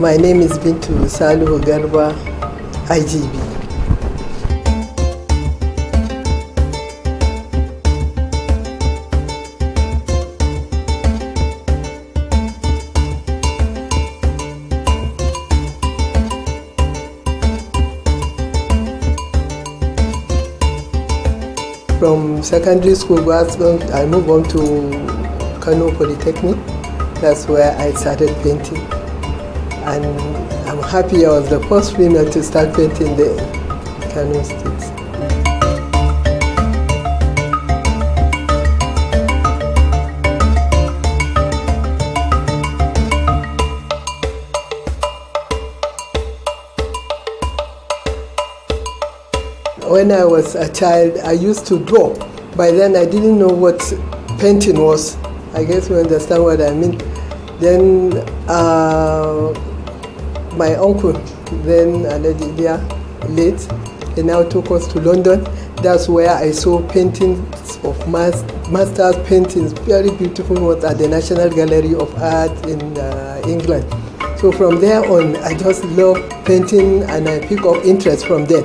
My name is Bintu Salihu Garba, IGB. From secondary school, I moved on to Kano Polytechnic. That's where I started painting. And I'm happy I was the first female to start painting the Kano State. When I was a child, I used to draw. By then, I didn't know what painting was. I guess you understand what I mean. Then my uncle, then Aladidia, late, he now took us to London. That's where I saw paintings of master's paintings, very beautiful ones at the National Gallery of Art in England. So from there on, I just love painting and I pick up interest from there.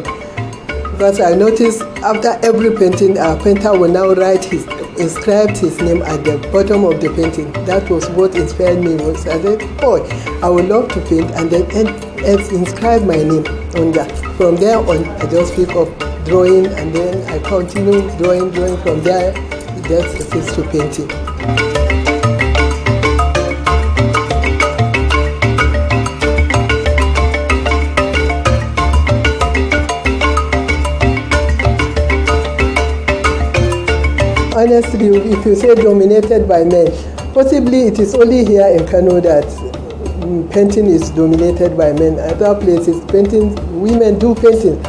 Because I noticed after every painting, a painter will now inscribe his name at the bottom of the painting. That was what inspired me. I said, oh, I would love to paint and then inscribe my name on that. From there on, I just pick up drawing and then I continue drawing from there. That's the first to painting. Honestly, if you say dominated by men, possibly it is only here in Kano that painting is dominated by men. Other places, women do painting.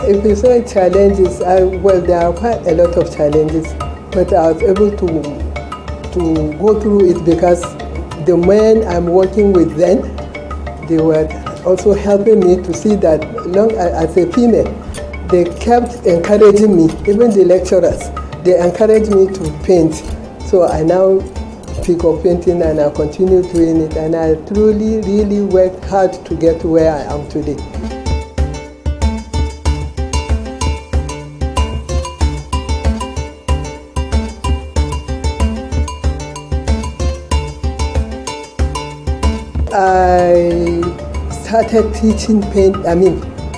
If you say challenges, well, there are quite a lot of challenges, but I was able to go through it because the men I'm working with then, they were also helping me to see that as a female, they kept encouraging me, even the lecturers, they encouraged me to paint. So I now pick up painting and I continue doing it, and I truly, really worked hard to get where I am today. I started teaching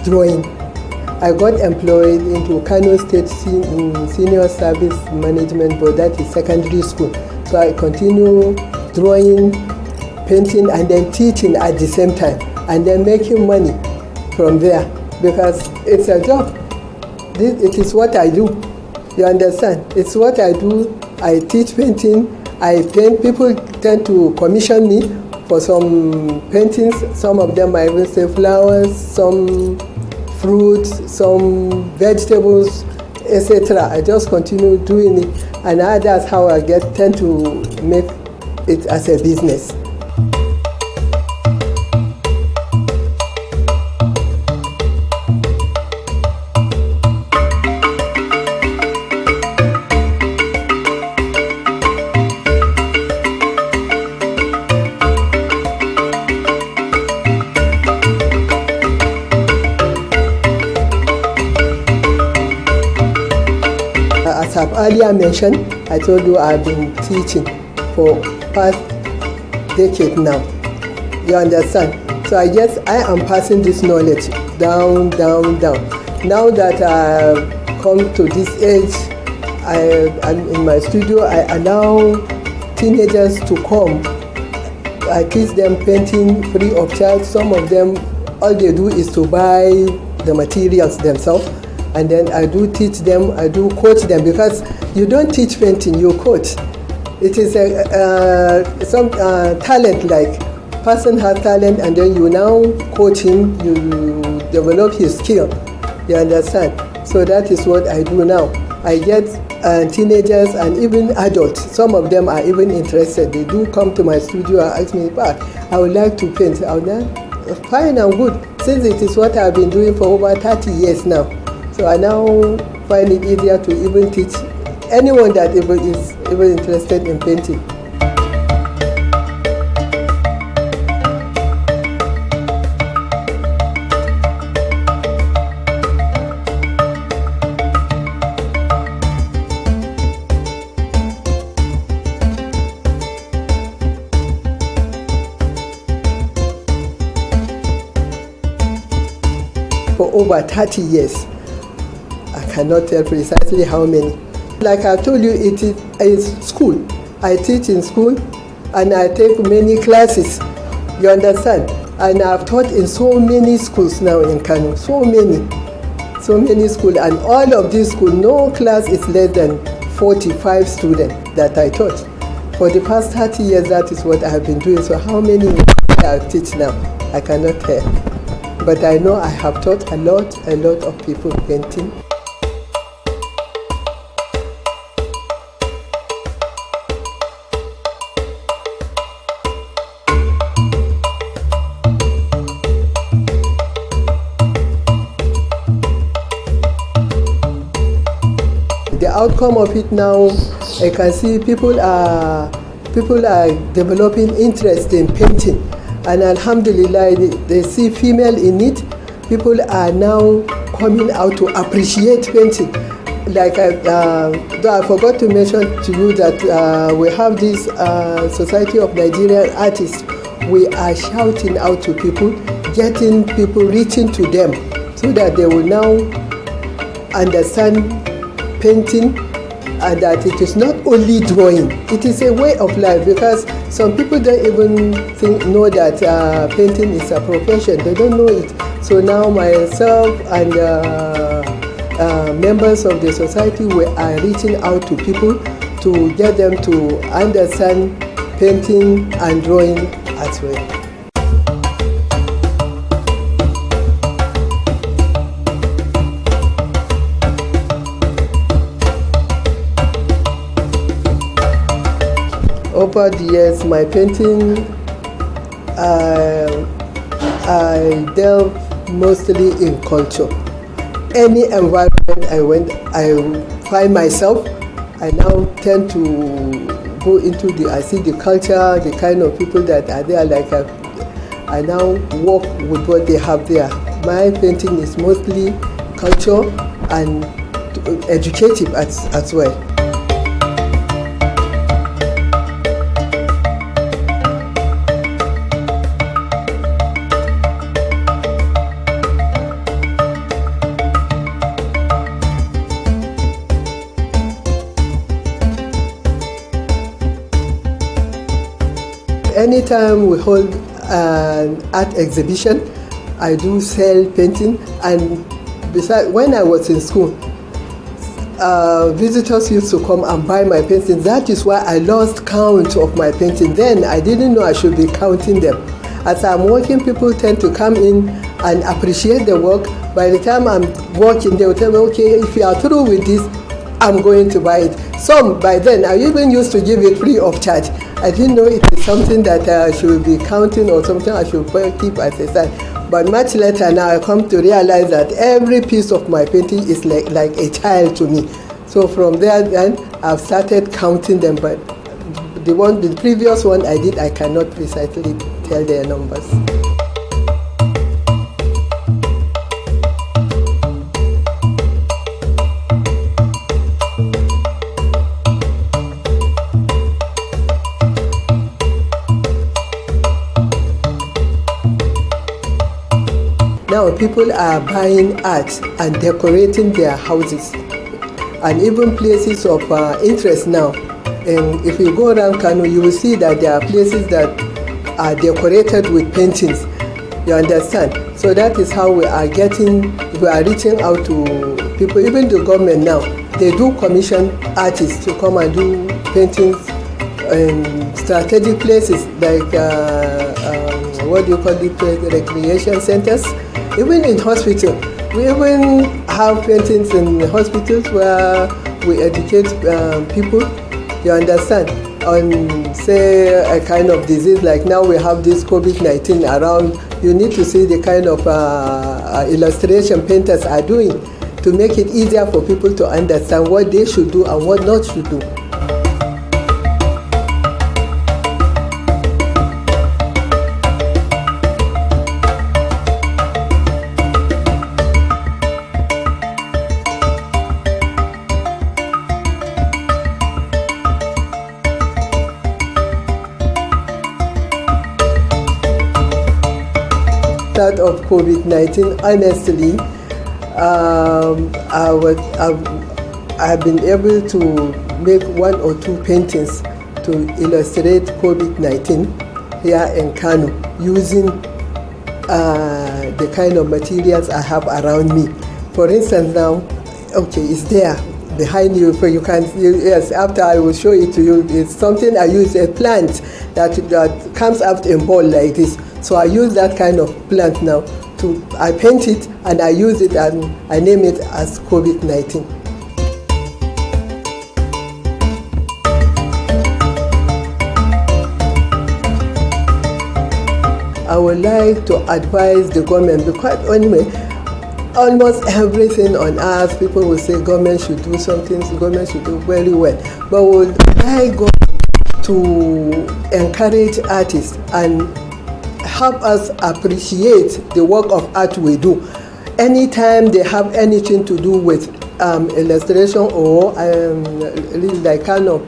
drawing. I got employed into Kano State Senior Service Management Board, that is secondary school. So I continue drawing, painting, and then teaching at the same time, and then making money from there because it's a job. It is what I do. You understand? It's what I do. I teach painting. I paint. People tend to commission me for some paintings. Some of them I even say flowers, some fruits, some vegetables, etc. I just continue doing it, and that's how I tend to make it as a business. As I've earlier mentioned, I told you I've been teaching for past decade now. You understand? So I guess I am passing this knowledge down. Now that I've come to this age, I'm in my studio, I allow teenagers to come. I teach them painting free of charge. Some of them, all they do is to buy the materials themselves. And then I do teach them, I do coach them, because you don't teach painting, you coach. It is some talent, like person has talent and then you now coach him, you develop his skill, you understand? So that is what I do now. I get and teenagers and even adults. Some of them are even interested. They do come to my studio and ask me, "But I would like to paint." Fine and good, since it is what I've been doing for over 30 years now. So I now find it easier to even teach anyone that is even interested in painting. For over 30 years. I cannot tell precisely how many. Like I told you, it is school. I teach in school and I take many classes, you understand? And I've taught in so many schools now in Kano, so many schools. And all of these schools, no class is less than 45 students that I taught. For the past 30 years, that is what I have been doing. So how many I teach now, I cannot tell. But I know I have taught a lot of people painting. The outcome of it now, I can see people are developing interest in painting. And alhamdulillah, they see female in it. People are now coming out to appreciate painting. Like though I forgot to mention to you that we have this Society of Nigerian Artists. We are shouting out to people, getting people, reaching to them, so that they will now understand painting, and that it is not only drawing, it is a way of life, because some people don't even know that painting is a profession. They don't know it. So now myself and members of the society, we are reaching out to people to get them to understand painting and drawing as well. Over the years, my painting, I delve mostly in culture. Any environment I find myself, I now tend to go into I see the culture, the kind of people that are there, like I now work with what they have there. My painting is mostly culture and educative as well. Anytime we hold an art exhibition, I do sell painting. And besides, when I was in school, visitors used to come and buy my paintings. That is why I lost count of my painting. Then I didn't know I should be counting them. As I'm working, people tend to come in and appreciate the work. By the time I'm working, they will tell me, okay, if you are through with this, I'm going to buy it. Some, by then, I even used to give it free of charge. I didn't know it is something that I should be counting or something I should keep as a sign. But much later now, I come to realize that every piece of my painting is like a child to me. So from there, then, I've started counting them. But the previous one I did, I cannot precisely tell their numbers. Now people are buying art and decorating their houses and even places of interest now. And if you go around Kano, you will see that there are places that are decorated with paintings. You understand? So that is how we are reaching out to people. Even the government now, they do commission artists to come and do paintings in strategic places like what do you call it, recreation centers. Even in hospital, we even have paintings in hospitals where we educate people, you understand, on say a kind of disease. Like now we have this COVID-19 around, you need to see the kind of illustration painters are doing to make it easier for people to understand what they should do and what not should do. Start of COVID-19, honestly, I've been able to make 1 or 2 paintings to illustrate COVID-19 here in Kano using the kind of materials I have around me. For instance, now, okay, it's there behind you, so you can, yes, after I will show it to you. It's something I use, a plant that comes out in ball like this. So I use that kind of plant now I paint it and I use it and I name it as COVID-19. I would like to advise the government, because anyway, almost everything on earth, people will say government should do something, government should do very well. But we would like government to encourage artists and help us appreciate the work of art we do. Anytime they have anything to do with illustration or like kind of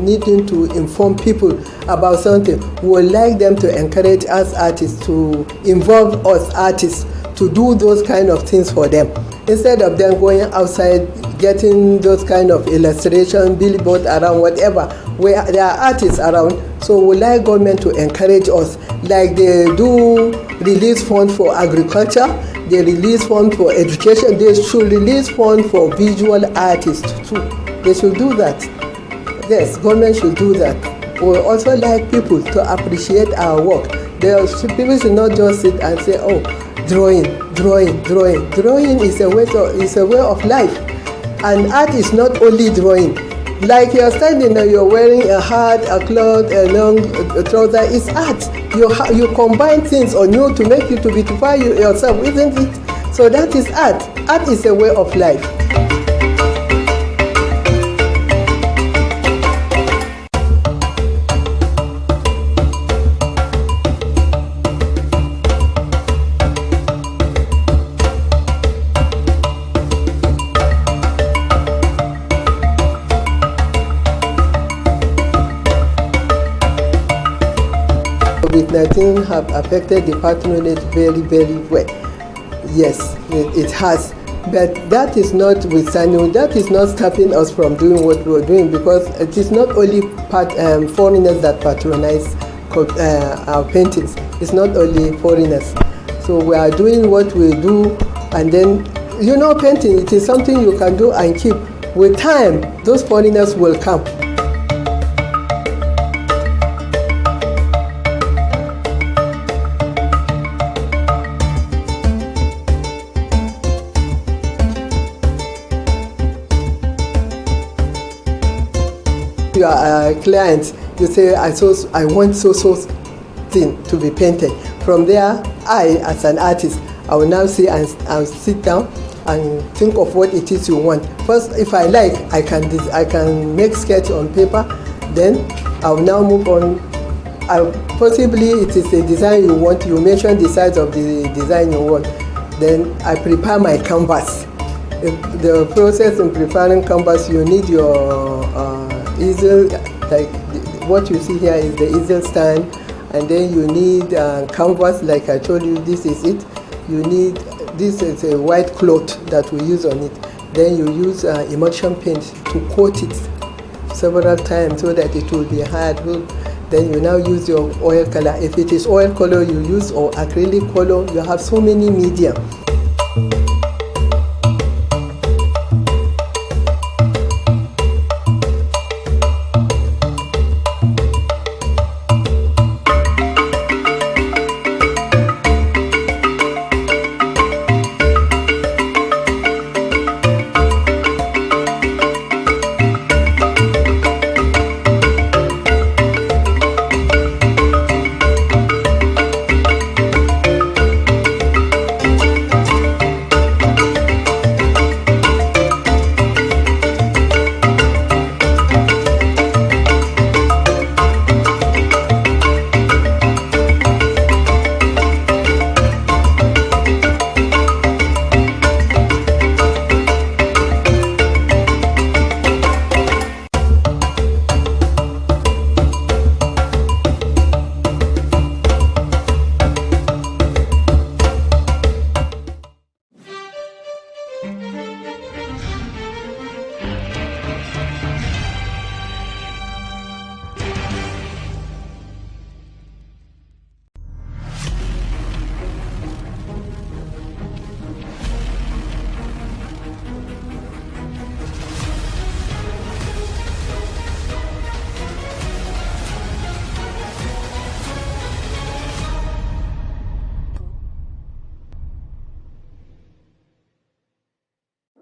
needing to inform people about something, we would like them to encourage us artists, to involve us artists to do those kind of things for them, instead of them going outside getting those kind of illustration, billboard around, whatever, where there are artists around. So we like government to encourage us, like they do release funds for agriculture, they release funds for education, they should release funds for visual artists too. They should do that. Yes, government should do that. We also like people to appreciate our work. People should not just sit and say, oh, drawing. Drawing is a way of life. And art is not only drawing. Like you're standing there, you're wearing a hat, a cloth, a long trouser. It's art. You combine things on you to make you to beautify yourself, isn't it? So that is art. Art is a way of life. COVID-19 have affected the patronage very, very well. Yes, it has. But that is not withstanding, that is not stopping us from doing what we're doing, because it is not only foreigners that patronize our paintings. It's not only foreigners. So we are doing what we do, and then, you know, painting, it is something you can do and keep. With time, those foreigners will come. You are a client, you say, I want so thing to be painted. From there, I, as an artist, I will now see and I'll sit down and think of what it is you want. First, if I like, I can make sketch on paper. Then I will now move on. Possibly it is a design you want. You mention the size of the design you want. Then I prepare my canvas. The process in preparing canvas, you need your easel, like what you see here is the easel stand, and then you need canvas, like I told you, this is it. You need, this is a white cloth that we use on it. Then you use emulsion paint to coat it several times so that it will be hard. Then you now use your oil color. If it is oil color, you use, or acrylic color. You have so many medium.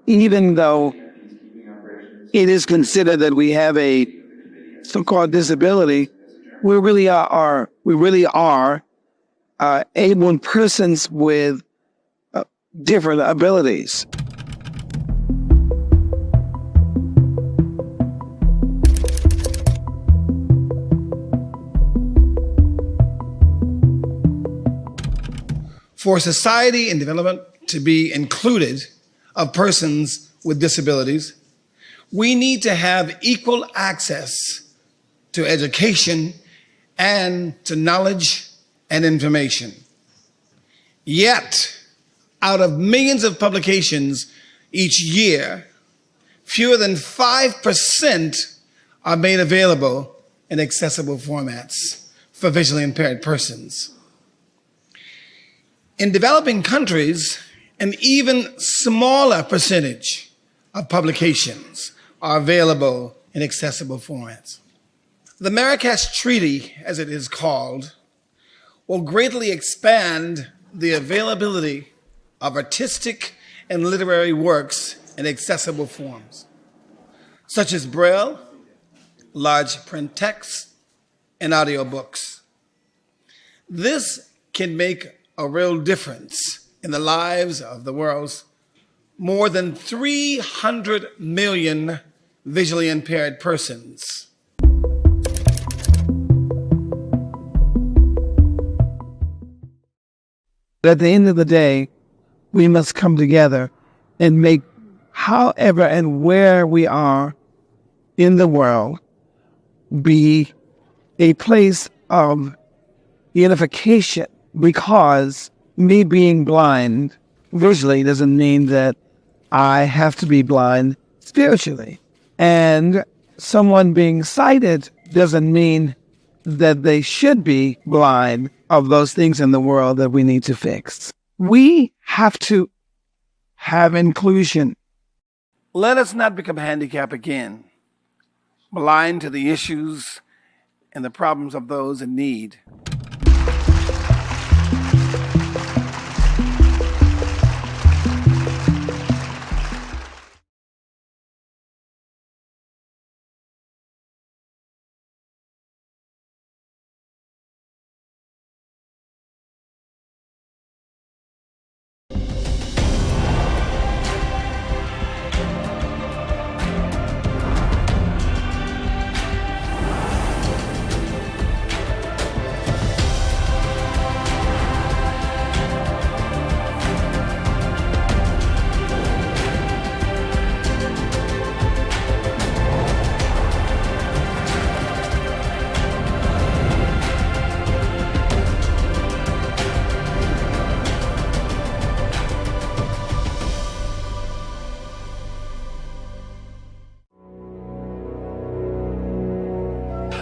even though it is considered that we have a so-called disability, we really are able persons with different abilities. For society and development to be included of persons with disabilities, we need to have equal access to education and to knowledge and information. Yet, out of millions of publications each year, fewer than 5% are made available in accessible formats for visually impaired persons. In developing countries, an even smaller percentage of publications are available in accessible formats. The Marrakesh Treaty, as it is called, will greatly expand the availability of artistic and literary works in accessible forms, such as Braille, large print text, and audiobooks. This can make a real difference in the lives of the world's more than 300 million visually impaired persons. At the end of the day, we must come together and make however and where we are in the world be a place of unification, because me being blind visually doesn't mean that I have to be blind spiritually. And someone being sighted doesn't mean that they should be blind of those things in the world that we need to fix. We have to have inclusion. Let us not become handicapped again, blind to the issues and the problems of those in need.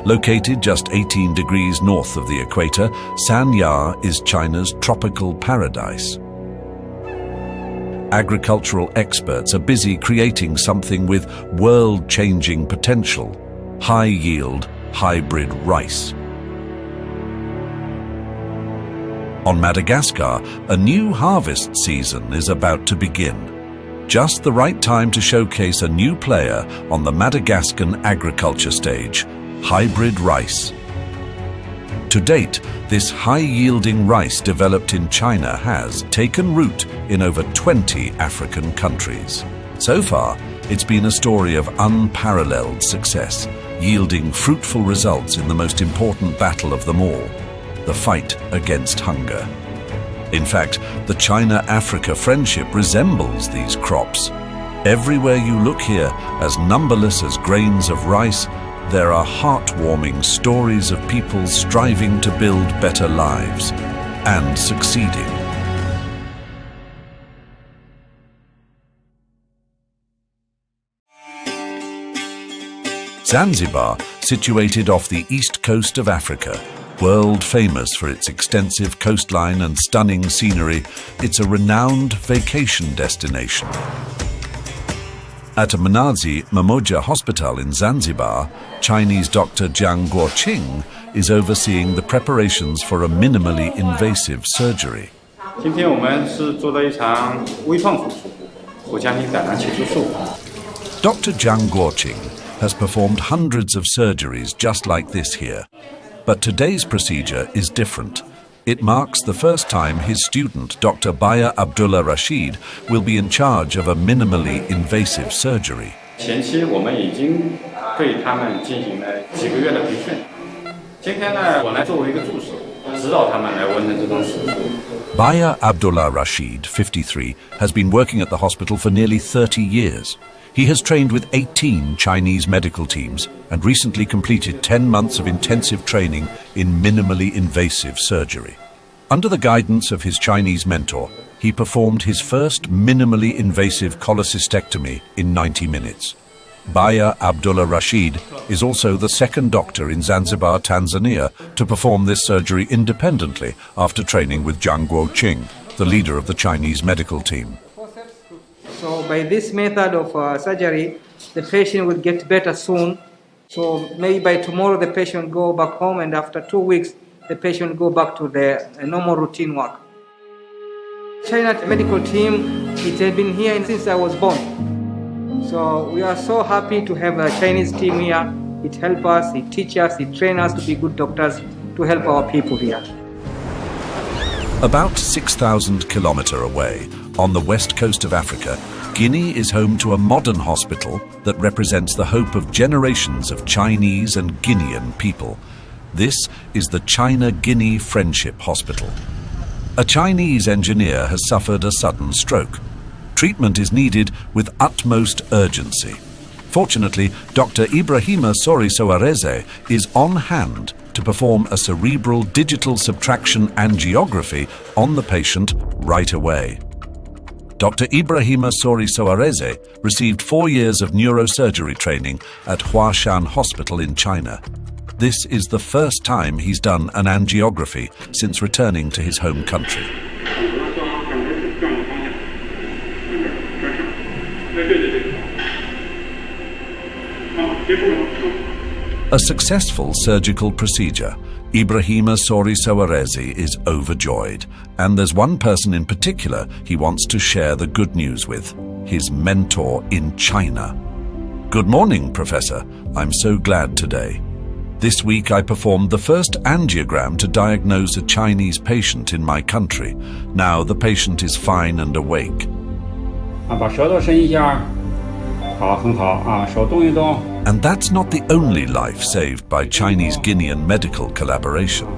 Located just 18 degrees north of the equator, Sanya is China's tropical paradise. Agricultural experts are busy creating something with world-changing potential: high-yield hybrid rice. On Madagascar, a new harvest season is about to begin. Just the right time to showcase a new player on the Madagascan agriculture stage: hybrid rice. To date, this high-yielding rice developed in China has taken root in over 20 African countries. So far, it's been a story of unparalleled success, yielding fruitful results in the most important battle of them all: the fight against hunger. In fact, the China-Africa friendship resembles these crops. Everywhere you look here, as numberless as grains of rice, there are heartwarming stories of people striving to build better lives and succeeding. Zanzibar, situated off the east coast of Africa, world famous for its extensive coastline and stunning scenery, it's a renowned vacation destination. At Mnazi Mmoja Hospital in Zanzibar, Chinese doctor Jiang Guoqing is overseeing the preparations for a minimally invasive surgery. 今天我们是做了一场微创手术， Dr. Jiang Guoqing has performed hundreds of surgeries just like this here. But today's procedure is different. It marks the first time his student, Dr. Baya Abdullah Rashid, will be in charge of a minimally invasive surgery. Baya Abdullah Rashid, 53, has been working at the hospital for nearly 30 years. He has trained with 18 Chinese medical teams and recently completed 10 months of intensive training in minimally invasive surgery. Under the guidance of his Chinese mentor, he performed his first minimally invasive cholecystectomy in 90 minutes. Baya Abdullah Rashid is also the second doctor in Zanzibar, Tanzania, to perform this surgery independently after training with Jiang Guoqing, the leader of the Chinese medical team. So by this method of surgery, the patient will get better soon. So maybe by tomorrow the patient will go back home, and after 2 weeks the patient will go back to their normal routine work. China medical team, it has been here since I was born. So we are so happy to have a Chinese team here. It helps us, it teaches us, it trains us to be good doctors to help our people here. About 6,000 kilometers away, on the west coast of Africa, Guinea is home to a modern hospital that represents the hope of generations of Chinese and Guinean people. This is the China-Guinea Friendship Hospital. A Chinese engineer has suffered a sudden stroke. Treatment is needed with utmost urgency. Fortunately, Dr. Ibrahima Sori Soareze is on hand to perform a cerebral digital subtraction angiography on the patient right away. Dr. Ibrahima Sori Soareze received 4 years of neurosurgery training at Huashan Hospital in China. This is the first time he's done an angiography since returning to his home country. A successful surgical procedure. Ibrahima Sori Soareze is overjoyed, and there's one person in particular he wants to share the good news with, his mentor in China. Good morning, Professor. I'm so glad today. This week I performed the first angiogram to diagnose a Chinese patient in my country. Now the patient is fine and awake. And that's not the only life saved by Chinese-Guinean medical collaboration.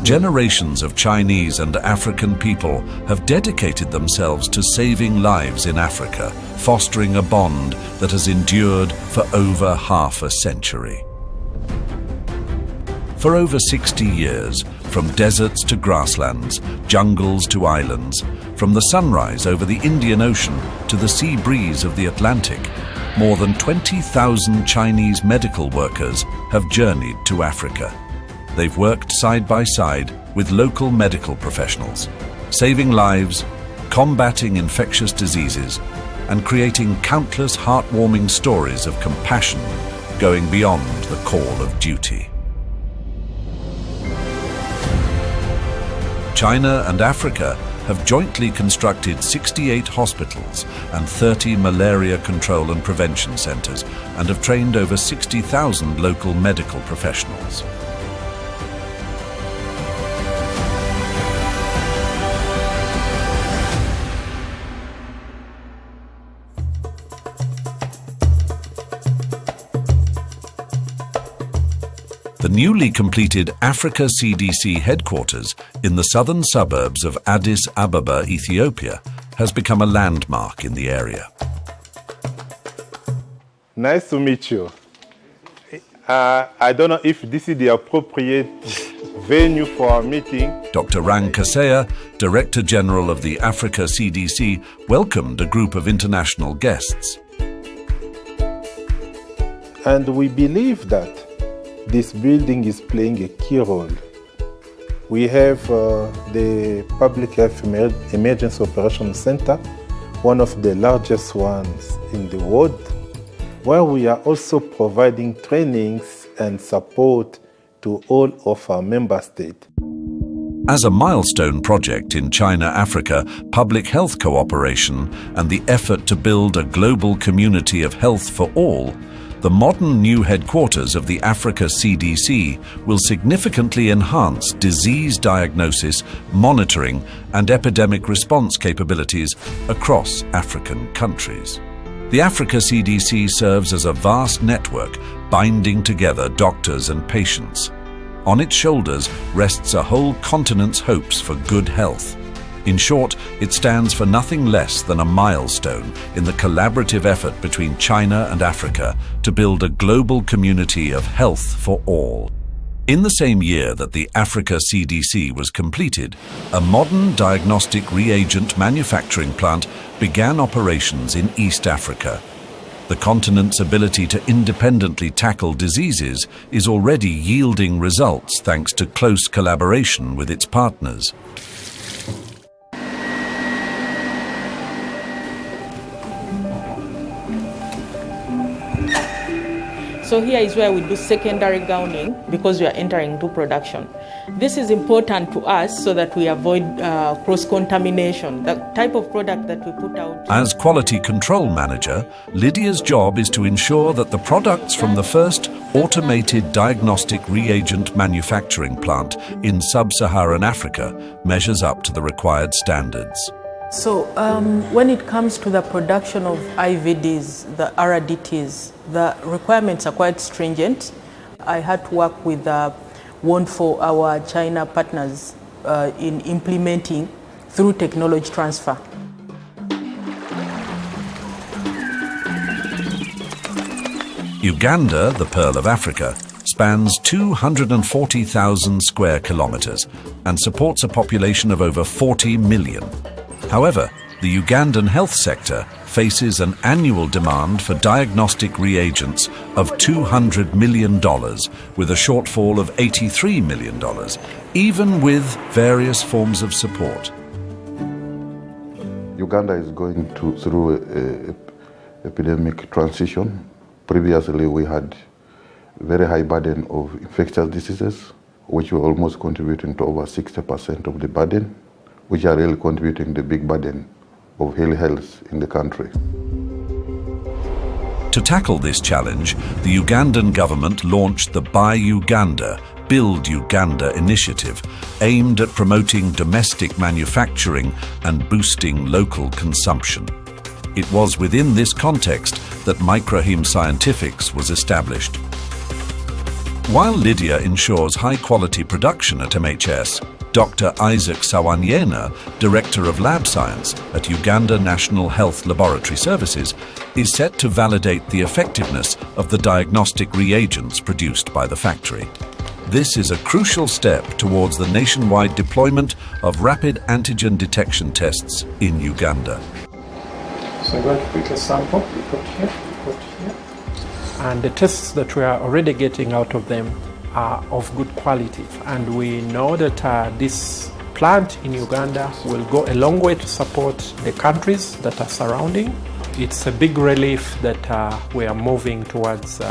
Generations of Chinese and African people have dedicated themselves to saving lives in Africa, fostering a bond that has endured for over half a century. For over 60 years, from deserts to grasslands, jungles to islands, from the sunrise over the Indian Ocean to the sea breeze of the Atlantic, more than 20,000 Chinese medical workers have journeyed to Africa. They've worked side by side with local medical professionals, saving lives, combating infectious diseases, and creating countless heartwarming stories of compassion going beyond the call of duty. China and Africa have jointly constructed 68 hospitals and 30 malaria control and prevention centers and have trained over 60,000 local medical professionals. The newly completed Africa CDC headquarters in the southern suburbs of Addis Ababa, Ethiopia, has become a landmark in the area. Nice to meet you. I don't know if this is the appropriate venue for our meeting. Dr. Rang Kaseya, Director General of the Africa CDC, welcomed a group of international guests. And we believe that this building is playing a key role. We have the Public Health Emergency Operations Center, one of the largest ones in the world, where we are also providing trainings and support to all of our member states. As a milestone project in China-Africa public health cooperation and the effort to build a global community of health for all, the modern new headquarters of the Africa CDC will significantly enhance disease diagnosis, monitoring, and epidemic response capabilities across African countries. The Africa CDC serves as a vast network binding together doctors and patients. On its shoulders rests a whole continent's hopes for good health. In short, it stands for nothing less than a milestone in the collaborative effort between China and Africa to build a global community of health for all. In the same year that the Africa CDC was completed, a modern diagnostic reagent manufacturing plant began operations in East Africa. The continent's ability to independently tackle diseases is already yielding results thanks to close collaboration with its partners. So here is where we do secondary gowning because we are entering into production. This is important to us so that we avoid cross-contamination, the type of product that we put out. As quality control manager, Lydia's job is to ensure that the products from the first automated diagnostic reagent manufacturing plant in sub-Saharan Africa measures up to the required standards. So when it comes to the production of IVDs, the RDTs, the requirements are quite stringent. I had to work with one for our China partners in implementing through technology transfer. Uganda, the Pearl of Africa, spans 240,000 square kilometers and supports a population of over 40 million. However, the Ugandan health sector faces an annual demand for diagnostic reagents of $200 million, with a shortfall of $83 million, even with various forms of support. Uganda is going through an epidemic transition. Previously, we had a very high burden of infectious diseases, which were almost contributing to over 60% of the burden, which are really contributing the big burden of health in the country. To tackle this challenge, the Ugandan government launched the Buy Uganda, Build Uganda initiative, aimed at promoting domestic manufacturing and boosting local consumption. It was within this context that Microheme Scientifics was established. While Lydia ensures high-quality production at MHS, Dr. Isaac Sawanyena, Director of Lab Science at Uganda National Health Laboratory Services, is set to validate the effectiveness of the diagnostic reagents produced by the factory. This is a crucial step towards the nationwide deployment of rapid antigen detection tests in Uganda. So I'm going to pick a sample, we put here, and the tests that we are already getting out of them are of good quality, and we know that this plant in Uganda will go a long way to support the countries that are surrounding. It's a big relief that we are moving towards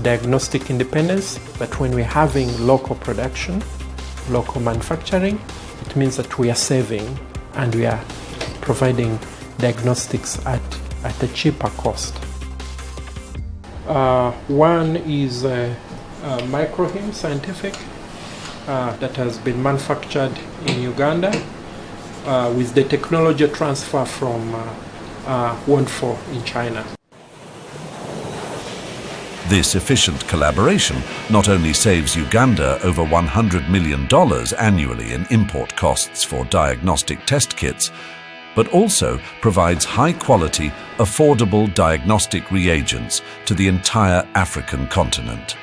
diagnostic independence, but when we're having local production, local manufacturing, it means that we are saving and we are providing diagnostics at a cheaper cost. One is Microheme Scientific that has been manufactured in Uganda with the technology transfer from Wonfo in China. This efficient collaboration not only saves Uganda over $100 million annually in import costs for diagnostic test kits, but also provides high-quality, affordable diagnostic reagents to the entire African continent.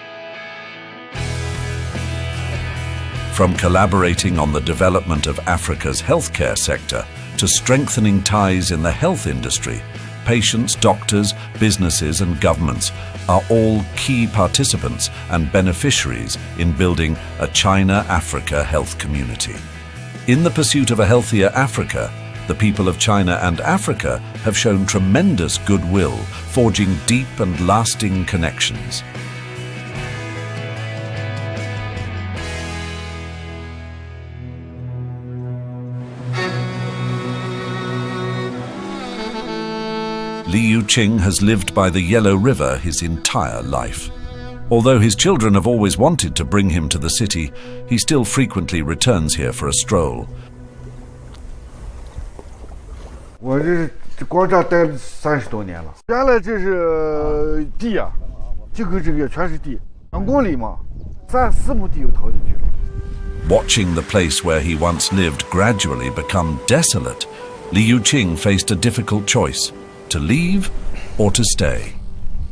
From collaborating on the development of Africa's healthcare sector to strengthening ties in the health industry, patients, doctors, businesses and governments are all key participants and beneficiaries in building a China-Africa health community. In the pursuit of a healthier Africa, the people of China and Africa have shown tremendous goodwill, forging deep and lasting connections. Liu Qing has lived by the Yellow River his entire life. Although his children have always wanted to bring him to the city, he still frequently returns here for a stroll. 我这光这待了30多年了。原来这是地啊，这个全是地，2公里嘛，3、4亩地就掏进去了。 Watching the place where he once lived gradually become desolate, Liu Qing faced a difficult choice: to leave or to stay.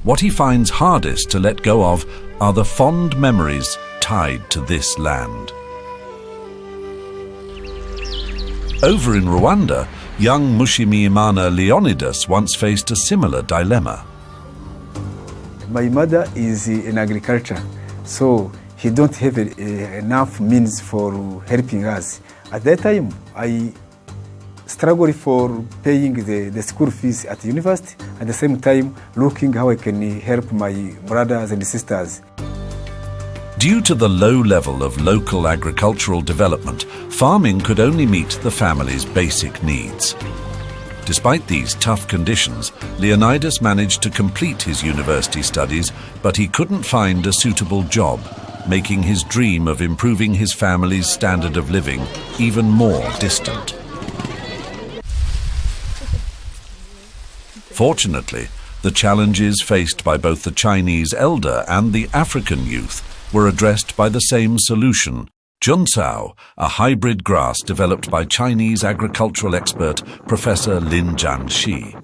What he finds hardest to let go of are the fond memories tied to this land. Over in Rwanda, young Mushimiyimana Leonidas once faced a similar dilemma. My mother is in agriculture, so he don't have enough means for helping us. At that time, I struggled for paying the school fees at university, at the same time looking how I can help my brothers and sisters. Due to the low level of local agricultural development, farming could only meet the family's basic needs. Despite these tough conditions, Leonidas managed to complete his university studies, but he couldn't find a suitable job, making his dream of improving his family's standard of living even more distant. Fortunately, the challenges faced by both the Chinese elder and the African youth were addressed by the same solution: Juncao, a hybrid grass developed by Chinese agricultural expert Professor Lin Jianxi.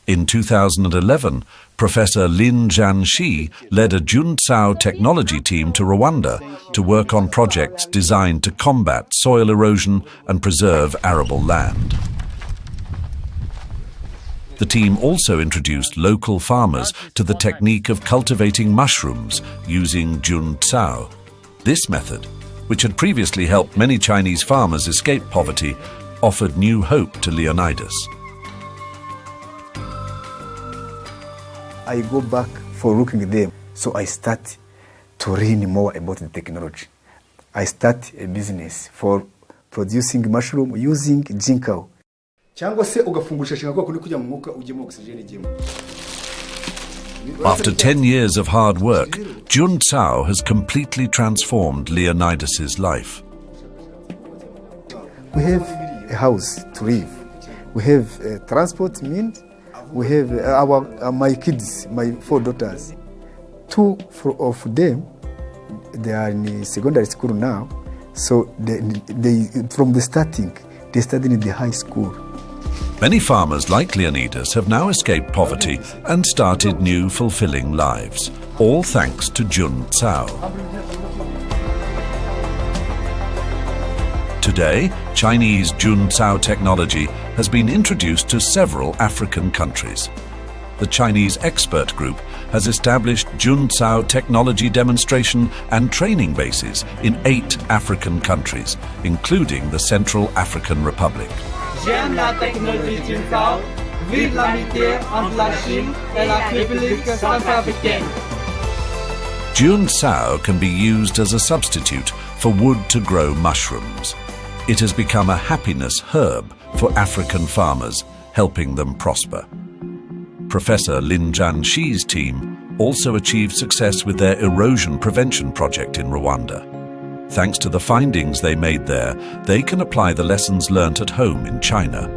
In 2011, Professor Lin Jianxi led a Juncao technology team to Rwanda to work on projects designed to combat soil erosion and preserve arable land. The team also introduced local farmers to the technique of cultivating mushrooms using Juncao. This method, which had previously helped many Chinese farmers escape poverty, offered new hope to Leonidas. I go back for looking at them, so I start to learn more about the technology. I start a business for producing mushroom using Juncao. After 10 years of hard work, Juncao has completely transformed Leonidas's life. We have a house to live. We have transport means. We have my kids, my 4 daughters. 2 of them, they are in secondary school now. So they from the starting, they studied in the high school. Many farmers like Leonidas have now escaped poverty and started new fulfilling lives, all thanks to Juncao. Today, Chinese Juncao technology has been introduced to several African countries. The Chinese expert group has established Juncao technology demonstration and training bases in 8 African countries, including the Central African Republic. J'aime la technologie Juncao, vive l'amitié entre la Chine et la République centrafricaine. Juncao can be used as a substitute for wood to grow mushrooms. It has become a happiness herb for African farmers, helping them prosper. Professor Lin Jianxi's team also achieved success with their erosion prevention project in Rwanda. Thanks to the findings they made there, they can apply the lessons learnt at home in China.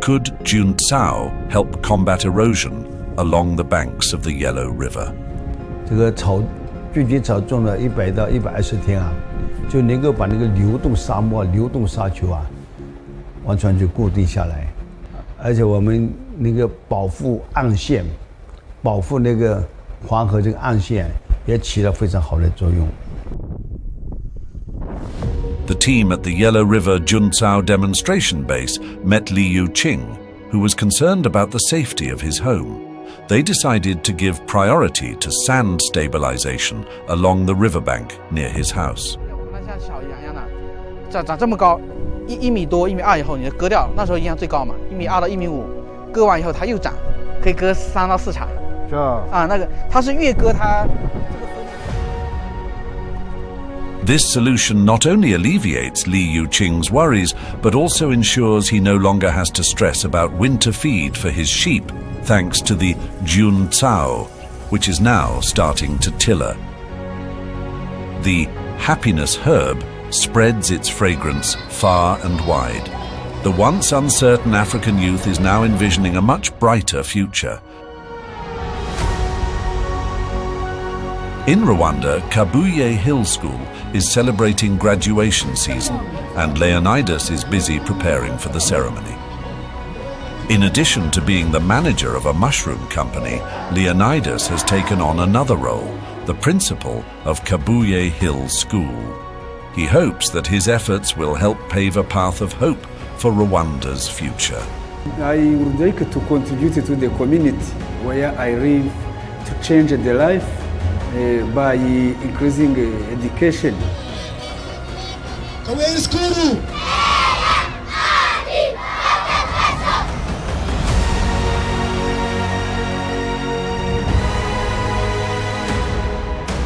Could Juncao help combat erosion along the banks of the Yellow River? 这个草，聚集草种了100到120天啊，就能够把那个流动沙漠、流动沙丘啊，完全就固定下来。而且我们那个保护岸线，保护那个黄河这个岸线，也起了非常好的作用。 The team at the Yellow River Juncao demonstration base met Liu Qing, who was concerned about the safety of his home. They decided to give priority to sand stabilization along the riverbank near his house. 长这么高，1米多、1米2以后，你就割掉。那时候营养最高嘛，1米2到1米5，割完以后它又长，可以割3到4茬。是啊。啊，那个它是越割它。This solution not only alleviates Li Yuqing's worries, but also ensures he no longer has to stress about winter feed for his sheep, thanks to the Jun Cao, which is now starting to tiller. The happiness herb spreads its fragrance far and wide. The once uncertain African youth is now envisioning a much brighter future. In Rwanda, Kabuye Hill School is celebrating graduation season, and Leonidas is busy preparing for the ceremony. In addition to being the manager of a mushroom company, Leonidas has taken on another role, the principal of Kabuye Hill School. He hopes that his efforts will help pave a path of hope for Rwanda's future. I would like to contribute to the community where I live to change the life by increasing education.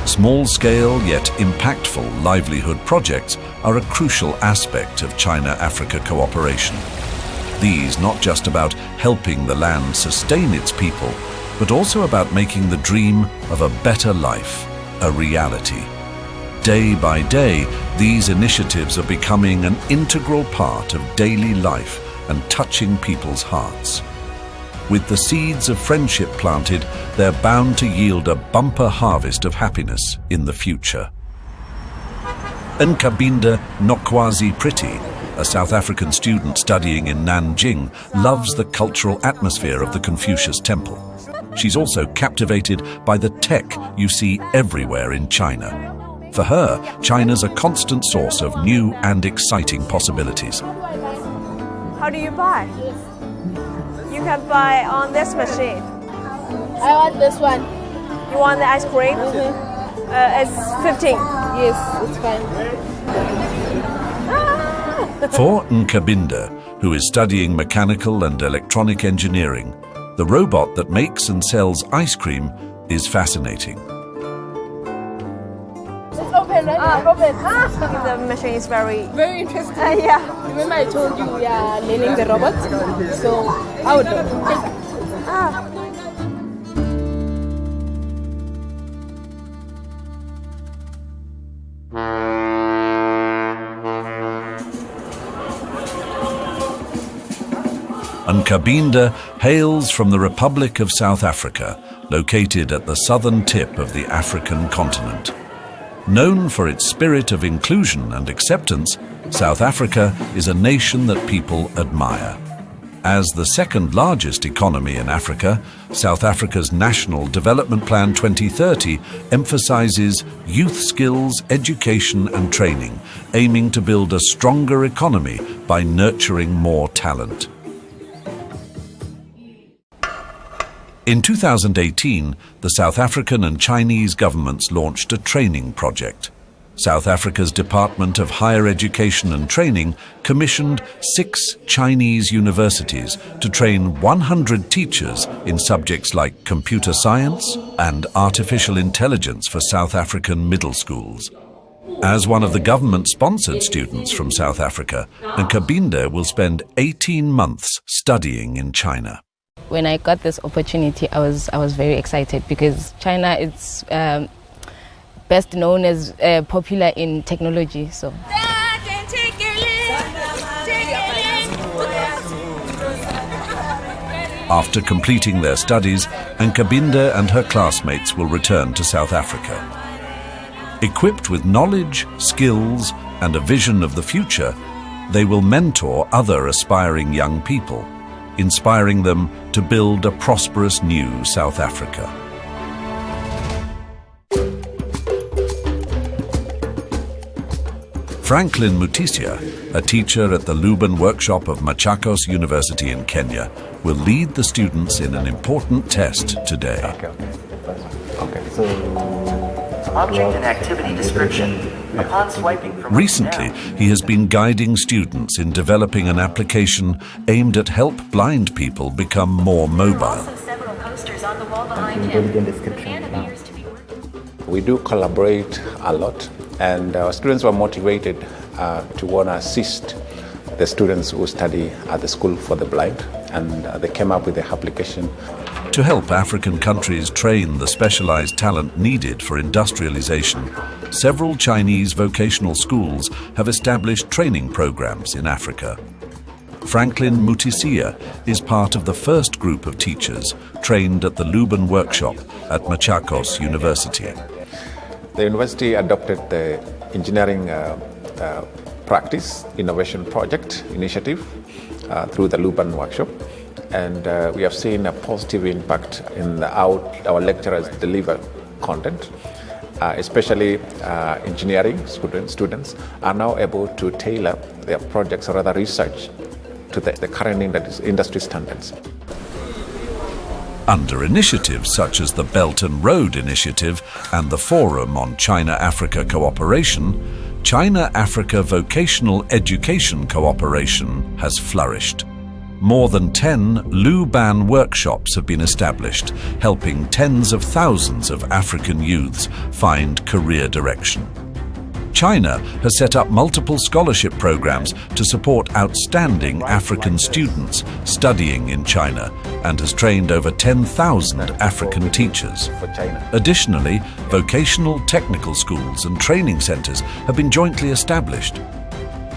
Small-scale yet impactful livelihood projects are a crucial aspect of China-Africa cooperation. These not just about helping the land sustain its people, but also about making the dream of a better life a reality. Day by day, these initiatives are becoming an integral part of daily life and touching people's hearts. With the seeds of friendship planted, they're bound to yield a bumper harvest of happiness in the future. Nkabinda Nokwazi Priti, a South African student studying in Nanjing, loves the cultural atmosphere of the Confucius Temple. She's also captivated by the tech you see everywhere in China. For her, China's a constant source of new and exciting possibilities. How do you buy? You can buy on this machine. I want this one. You want the ice cream? It's 15. Yes, it's fine. For Nkabinda, who is studying mechanical and electronic engineering, the robot that makes and sells ice cream is fascinating. It's open, right? Open. The machine is very interesting. Yeah. Remember I told you we are learning the robot? So I would take Nkabinda hails from the Republic of South Africa, located at the southern tip of the African continent. Known for its spirit of inclusion and acceptance, South Africa is a nation that people admire. As the second largest economy in Africa, South Africa's National Development Plan 2030 emphasizes youth skills, education and training, aiming to build a stronger economy by nurturing more talent. In 2018, the South African and Chinese governments launched a training project. South Africa's Department of Higher Education and Training commissioned 6 Chinese universities to train 100 teachers in subjects like computer science and artificial intelligence for South African middle schools. As one of the government-sponsored students from South Africa, Nkabinda will spend 18 months studying in China. When I got this opportunity, I was very excited because China is best known as popular in technology. So. After completing their studies, Nkabinda and her classmates will return to South Africa. Equipped with knowledge, skills, and a vision of the future, they will mentor other aspiring young people, inspiring them to build a prosperous new South Africa. Franklin Mutisya, a teacher at the Luban workshop of Machakos University in Kenya, will lead the students in an important test today. Object and activity description. Upon swiping from Recently, he has been guiding students in developing an application aimed at help blind people become more mobile. several posters on the wall behind him. We do collaborate a lot And our students were motivated to want to assist the students who study at the School for the Blind, and they came up with the application. To help African countries train the specialized talent needed for industrialization, several Chinese vocational schools have established training programs in Africa. Franklin Mutisia is part of the first group of teachers trained at the Luban workshop at Machakos University. The university adopted the engineering practice innovation project initiative through the Luban workshop, and we have seen a positive impact in how our lecturers deliver content. Especially engineering students are now able to tailor their projects or rather research to the current industry standards. Under initiatives such as the Belt and Road Initiative and the Forum on China-Africa Cooperation, China-Africa Vocational Education Cooperation has flourished. More than 10 Luban workshops have been established, helping tens of thousands of African youths find career direction. China has set up multiple scholarship programs to support outstanding African students studying in China and has trained over 10,000 African teachers. Additionally, vocational technical schools and training centers have been jointly established.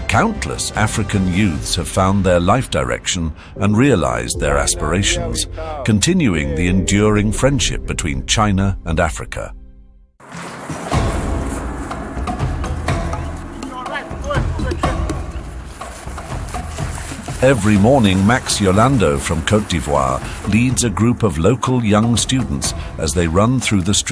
Countless African youths have found their life direction and realized their aspirations, continuing the enduring friendship between China and Africa. Every morning, Max Yolando from Côte d'Ivoire leads a group of local young students as they run through the streets